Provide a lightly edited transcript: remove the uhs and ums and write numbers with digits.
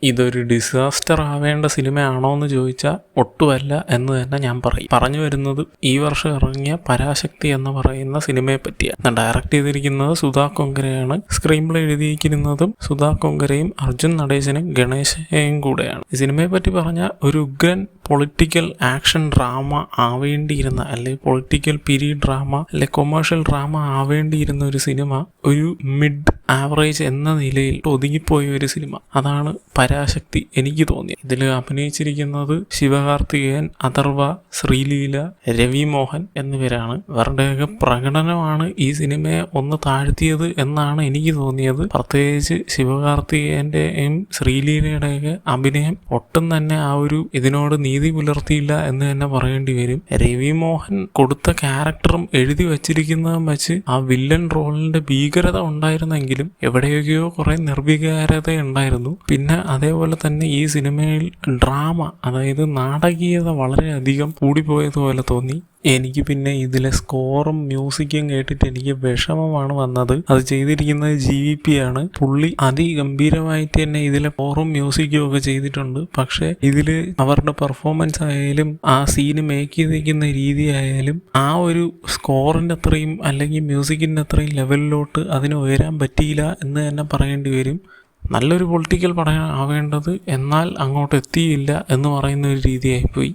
ഇതൊരു ഡിസാസ്റ്റർ ആവേണ്ട സിനിമയാണോ എന്ന് ചോദിച്ചാൽ ഒട്ടുമല്ല എന്ന് തന്നെ ഞാൻ പറയും. പറഞ്ഞു വരുന്നത് ഈ വർഷം ഇറങ്ങിയ പരാശക്തി എന്ന് പറയുന്ന സിനിമയെ പറ്റിയാണ്. ഡയറക്റ്റ് ചെയ്തിരിക്കുന്നത് സുധാ കൊങ്കരയാണ്. സ്ക്രീൻ പ്ലേ എഴുതിയിരിക്കുന്നതും സുധാ കൊങ്കരയും അർജുൻ നടേശനും ഗണേശയും കൂടെയാണ്. ഈ സിനിമയെ പറ്റി പറഞ്ഞാൽ ഒരു ഉഗ്രൻ പൊളിറ്റിക്കൽ ആക്ഷൻ ഡ്രാമ ആവേണ്ടിയിരുന്ന, അല്ലെങ്കിൽ പൊളിറ്റിക്കൽ പീരീഡ് ഡ്രാമ, അല്ലെങ്കിൽ കൊമേഴ്ഷ്യൽ ഡ്രാമ ആവേണ്ടിയിരുന്ന ഒരു സിനിമ ഒരു മിഡ് ആവറേജ് എന്ന നിലയിൽ ഒതുങ്ങിപ്പോയ ഒരു സിനിമ. അതാണ് പരാശക്തി എനിക്ക് തോന്നിയത്. ഇതിൽ അഭിനയിച്ചിരിക്കുന്നത് ശിവകാർത്തികേയൻ, അഥർവ, ശ്രീലീല, രവി മോഹൻ എന്നിവരാണ്. ഇവരുടെയൊക്കെ പ്രകടനമാണ് ഈ സിനിമയെ ഒന്ന് താഴ്ത്തിയത് എന്നാണ് എനിക്ക് തോന്നിയത്. പ്രത്യേകിച്ച് ശിവകാർത്തികേയന്റെയും ശ്രീലീലയുടെയൊക്കെ അഭിനയം ഒട്ടും തന്നെ ആ ഒരു ഇതിനോട് നീതി പുലർത്തിയില്ല എന്ന് തന്നെ പറയേണ്ടി വരും. രവി മോഹൻ കൊടുത്ത ക്യാരക്ടറും എഴുതി വച്ചിരിക്കുന്നതും വെച്ച് ആ വില്ലൻ റോളിന്റെ ഭീകരത ഉണ്ടായിരുന്നെങ്കിലും എവിടെയൊക്കെയോ കുറെ നിർവികാരത ഉണ്ടായിരുന്നു. പിന്നെ അതേപോലെ തന്നെ ഈ സിനിമയിൽ ഡ്രാമ, അതായത് നാടകീയത വളരെയധികം കൂടിപ്പോയതുപോലെ തോന്നി എനിക്ക്. പിന്നെ ഇതിലെ സ്കോറും മ്യൂസിക്കും കേട്ടിട്ട് എനിക്ക് വിഷമമാണ് വന്നത്. അത് ചെയ്തിരിക്കുന്നത് GVP ആണ്. പുള്ളി അതിഗംഭീരമായിട്ട് തന്നെ ഇതിലെ സ്കോറും മ്യൂസിക്കും ഒക്കെ ചെയ്തിട്ടുണ്ട്. പക്ഷെ ഇതില് അവരുടെ പെർഫോമൻസ് ആയാലും ആ സീന് മേക്ക് ചെയ്തിരിക്കുന്ന രീതി ആയാലും ആ ഒരു സ്കോറിന്റെ അത്രയും അല്ലെങ്കിൽ മ്യൂസിക്കിന്റെ അത്രയും ലെവലിലോട്ട് അതിന് ഉയരാൻ പറ്റിയില്ല എന്ന് തന്നെ പറയേണ്ടി വരും. നല്ലൊരു പൊളിറ്റിക്കൽ പടം ആവേണ്ടത് എന്നാൽ അങ്ങോട്ട് എത്തിയില്ല എന്ന് പറയുന്ന ഒരു രീതിയായിപ്പോയി.